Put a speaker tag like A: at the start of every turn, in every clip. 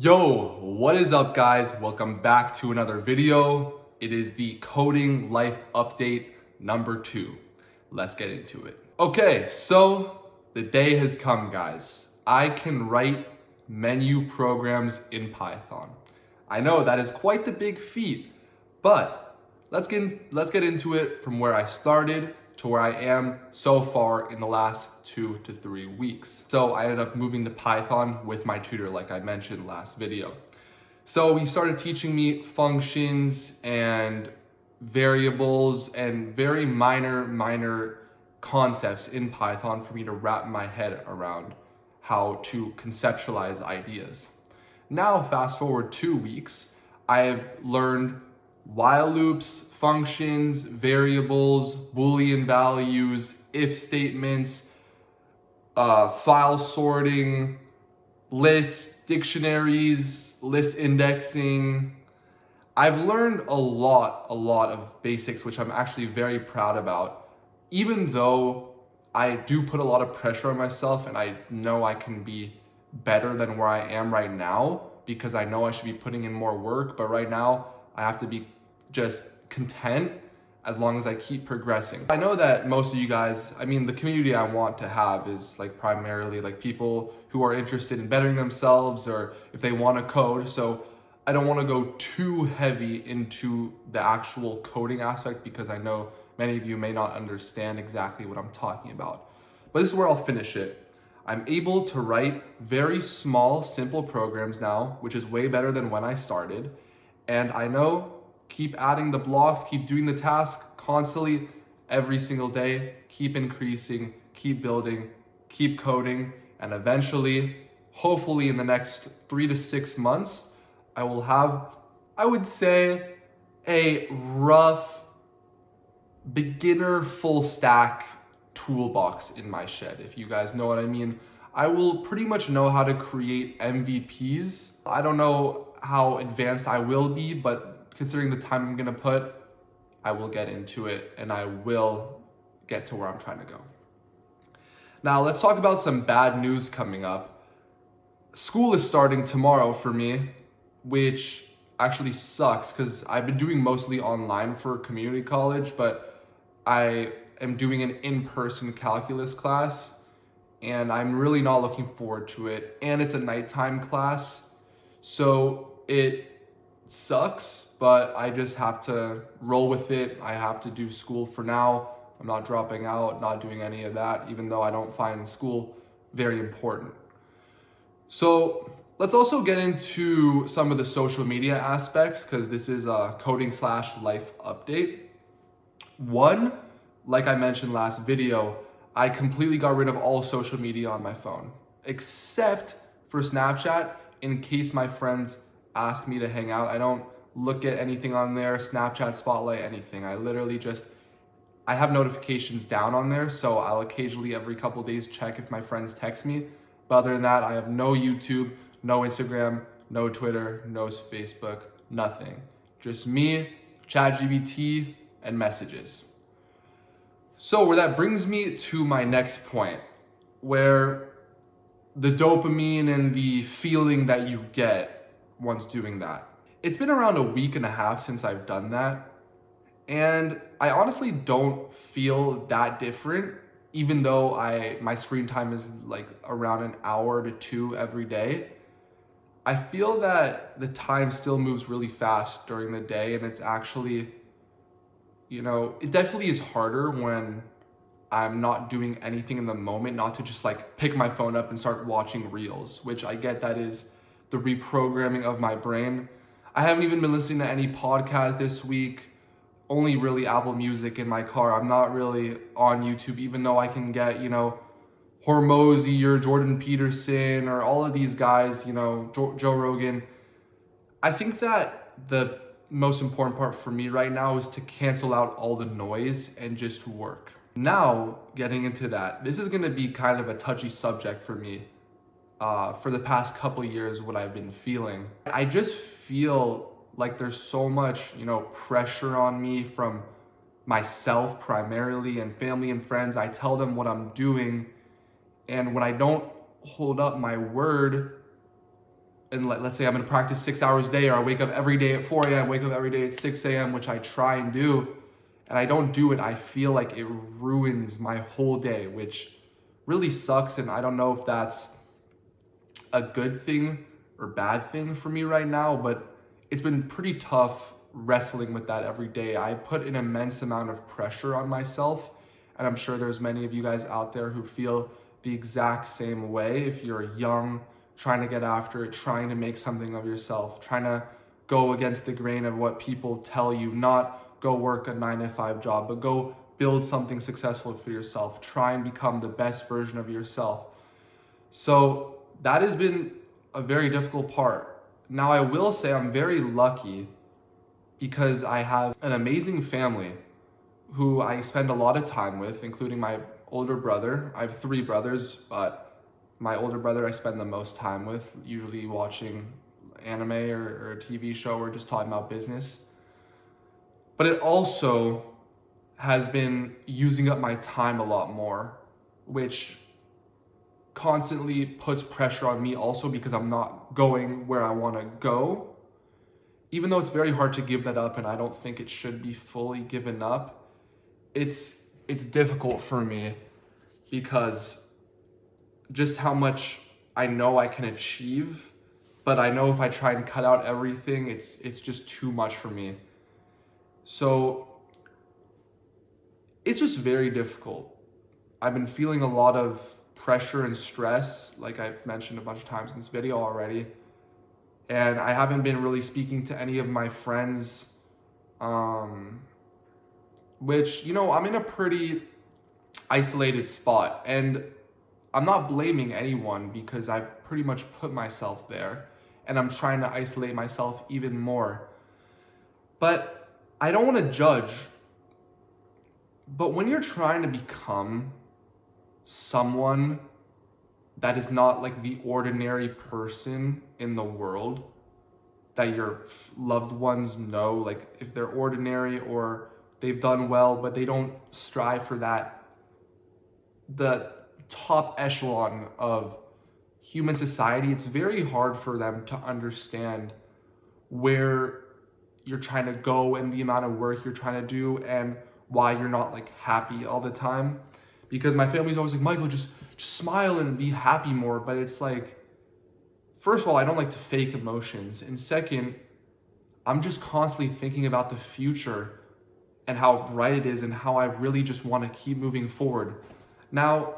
A: Yo, what is up guys? Welcome back to another video. It is the coding life update number 2. Let's get into it. Okay, so the day has come guys. I can write menu programs in Python. I know that is quite the big feat, but let's get into it from where I started to where I am so far in the last 2 to 3 weeks. So I ended up moving to Python with my tutor like I mentioned last video. So he started teaching me functions and variables and very minor concepts in Python for me to wrap my head around how to conceptualize ideas. Now, fast forward 2 weeks, I've learned while loops, functions, variables, Boolean values, if statements, file sorting, lists, dictionaries, list indexing. I've learned a lot of basics, which I'm actually very proud about, even though I do put a lot of pressure on myself and I know I can be better than where I am right now because I know I should be putting in more work, but right now I have to be just content as long as I keep progressing. I know that most of you guys, the community I want to have is like primarily like people who are interested in bettering themselves or if they want to code. So I don't want to go too heavy into the actual coding aspect because I know many of you may not understand exactly what I'm talking about. But this is where I'll finish it. I'm able to write very small, simple programs now, which is way better than when I started. And I know keep adding the blocks, keep doing the task constantly every single day, keep increasing, keep building, keep coding, and eventually, hopefully in the next 3 to 6 months, I will have, I would say, a rough beginner full stack toolbox in my shed, if you guys know what I mean. I will pretty much know how to create MVPs. I don't know how advanced I will be, but considering the time I'm gonna put, I will get into it and I will get to where I'm trying to go. Now let's talk about some bad news coming up. School is starting tomorrow for me, which actually sucks because I've been doing mostly online for community college, but I am doing an in-person calculus class and I'm really not looking forward to it. And it's a nighttime class, so it sucks, but I just have to roll with it. I have to do school for now. I'm not dropping out, not doing any of that, even though I don't find school very important. So let's also get into some of the social media aspects because this is a coding/life update. One, like I mentioned last video, I completely got rid of all social media on my phone, except for Snapchat in case my friends ask me to hang out. I don't look at anything on there, Snapchat, Spotlight, anything. I have notifications down on there, so I'll occasionally every couple days check if my friends text me. But other than that, I have no YouTube, no Instagram, no Twitter, no Facebook, nothing. Just me, ChatGPT, and messages. So where that brings me to my next point, where the dopamine and the feeling that you get once doing that. It's been around a week and a half since I've done that. And I honestly don't feel that different, even though my screen time is like around an hour to 2 every day. I feel that the time still moves really fast during the day, and it's actually, it definitely is harder when I'm not doing anything in the moment, not to just like pick my phone up and start watching reels, which I get that is the reprogramming of my brain. I haven't even been listening to any podcast this week, only really Apple Music in my car. I'm not really on YouTube, even though I can get, Hormozy or Jordan Peterson or all of these guys, Joe Rogan. I think that the most important part for me right now is to cancel out all the noise and just work. Now, getting into that, this is going to be kind of a touchy subject for me. For the past couple years, what I've been feeling, I just feel like there's so much, pressure on me from myself primarily and family and friends. I tell them what I'm doing, and when I don't hold up my word, and let's say I'm gonna practice 6 hours a day, or I wake up every day at 4 a.m., wake up every day at 6 a.m., which I try and do, and I don't do it, I feel like it ruins my whole day, which really sucks. And I don't know if that's a good thing or bad thing for me right now, but it's been pretty tough wrestling with that every day. I put an immense amount of pressure on myself, and I'm sure there's many of you guys out there who feel the exact same way. If you're young, trying to get after it, trying to make something of yourself, trying to go against the grain of what people tell you, not go work a 9-to-5 job, but go build something successful for yourself, try and become the best version of yourself. So that has been a very difficult part. Now, I will say I'm very lucky because I have an amazing family who I spend a lot of time with, including my older brother. I have 3 brothers, but my older brother I spend the most time with, usually watching anime or a TV show or just talking about business. But it also has been using up my time a lot more, which constantly puts pressure on me also because I'm not going where I want to go. Even though it's very hard to give that up, and I don't think it should be fully given up, it's difficult for me because just how much I know I can achieve, but I know if I try and cut out everything, it's just too much for me. So it's just very difficult. I've been feeling a lot of pressure and stress, like I've mentioned a bunch of times in this video already. And I haven't been really speaking to any of my friends, which, I'm in a pretty isolated spot. And I'm not blaming anyone because I've pretty much put myself there. And I'm trying to isolate myself even more. But I don't want to judge. But when you're trying to become someone that is not like the ordinary person in the world that your loved ones know, like if they're ordinary or they've done well, but they don't strive for the top echelon of human society, it's very hard for them to understand where you're trying to go and the amount of work you're trying to do and why you're not like happy all the time. Because my family's always like, Michael, just smile and be happy more. But it's like, first of all, I don't like to fake emotions. And second, I'm just constantly thinking about the future and how bright it is and how I really just want to keep moving forward. Now,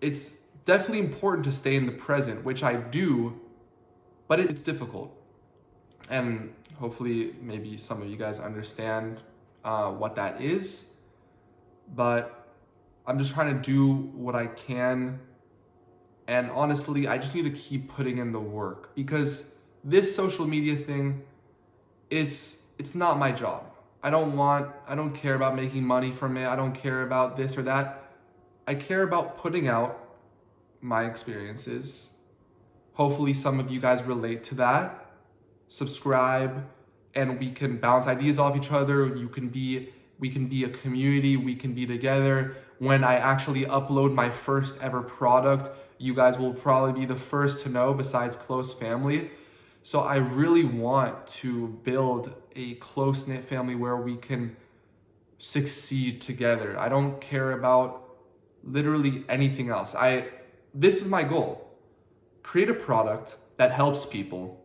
A: it's definitely important to stay in the present, which I do, but it's difficult. And hopefully maybe some of you guys understand what that is. But I'm just trying to do what I can. And honestly, I just need to keep putting in the work because this social media thing, it's not my job. I don't care about making money from it. I don't care about this or that. I care about putting out my experiences. Hopefully some of you guys relate to that. Subscribe and we can bounce ideas off each other. We can be a community, we can be together. When I actually upload my first ever product, you guys will probably be the first to know besides close family. So I really want to build a close-knit family where we can succeed together. I don't care about literally anything else. This is my goal. Create a product that helps people.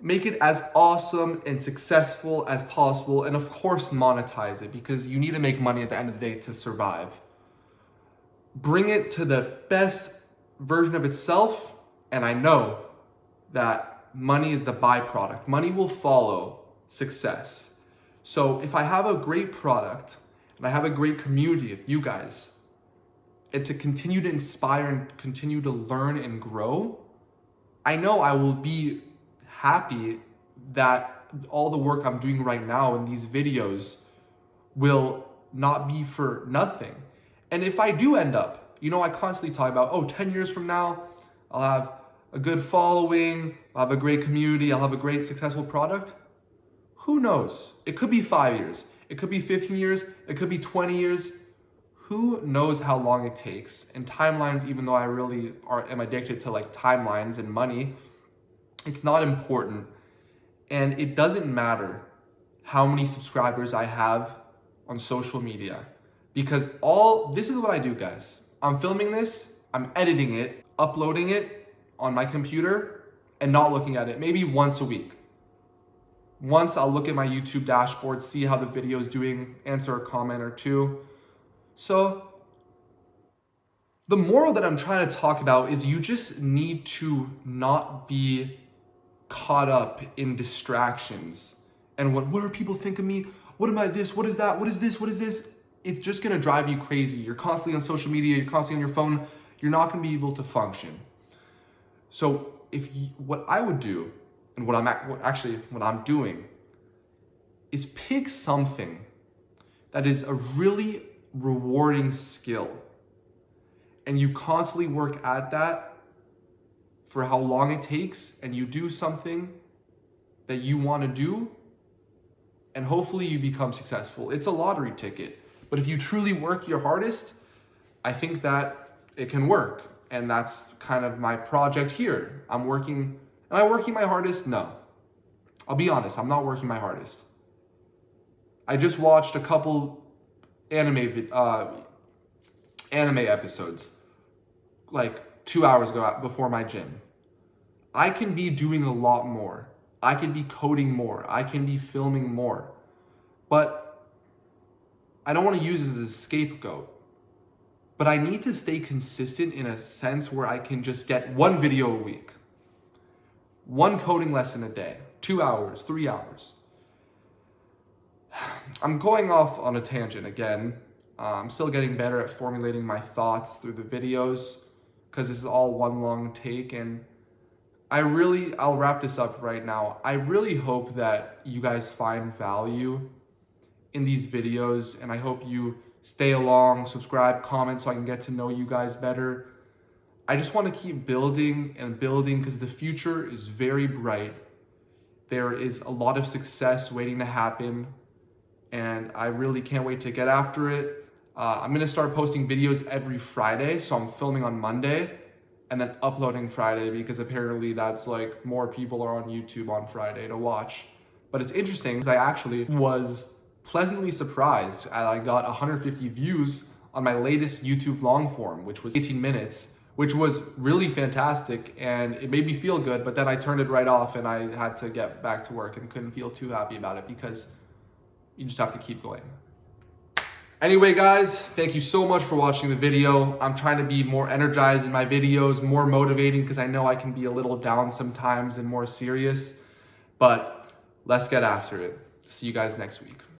A: Make it as awesome and successful as possible, and of course monetize it because you need to make money at the end of the day to survive. Bring it to the best version of itself, and I know that money is the byproduct. Money will follow success. So if I have a great product and I have a great community of you guys, and to continue to inspire and continue to learn and grow, I know I will be happy that all the work I'm doing right now in these videos will not be for nothing. And if I do end up, I constantly talk about, 10 years from now, I'll have a good following, I'll have a great community, I'll have a great successful product. Who knows? It could be 5 years, it could be 15 years, it could be 20 years. who knows how long it takes? And timelines, even though I really am addicted to like timelines and money, it's not important. And it doesn't matter how many subscribers I have on social media, because this is what I do, guys. I'm filming this, I'm editing it, uploading it on my computer, and not looking at it maybe once a week. Once I'll look at my YouTube dashboard, see how the video is doing, answer a comment or two. So the moral that I'm trying to talk about is you just need to not be caught up in distractions. And what do people think of me? What am I this? What is that? What is this? What is this? It's just gonna drive you crazy. You're constantly on social media, you're constantly on your phone, you're not gonna be able to function. So what I would do, and what I'm doing, is pick something that is a really rewarding skill. And you constantly work at that for how long it takes, and you do something that you want to do, and hopefully you become successful. It's a lottery ticket, but if you truly work your hardest, I think that it can work. And that's kind of my project here. Am I working my hardest? No. I'll be honest, I'm not working my hardest. I just watched a couple anime episodes like 2 hours ago before my gym. I can be doing a lot more. I can be coding more. I can be filming more. But I don't want to use it as a scapegoat. But I need to stay consistent in a sense where I can just get one video a week, one coding lesson a day, 2 hours, 3 hours. I'm going off on a tangent again. I'm still getting better at formulating my thoughts through the videos because this is all one long take, and I'll wrap this up right now. I really hope that you guys find value in these videos, and I hope you stay along, subscribe, comment so I can get to know you guys better. I just want to keep building and building because the future is very bright. There is a lot of success waiting to happen, and I really can't wait to get after it. I'm going to start posting videos every Friday, so I'm filming on Monday and then uploading Friday because apparently that's like more people are on YouTube on Friday to watch. But it's interesting because I actually was pleasantly surprised. I got 150 views on my latest YouTube long form, which was 18 minutes, which was really fantastic, and it made me feel good. But then I turned it right off and I had to get back to work and couldn't feel too happy about it because you just have to keep going. Anyway, guys, thank you so much for watching the video. I'm trying to be more energized in my videos, more motivating, because I know I can be a little down sometimes and more serious, but let's get after it. See you guys next week.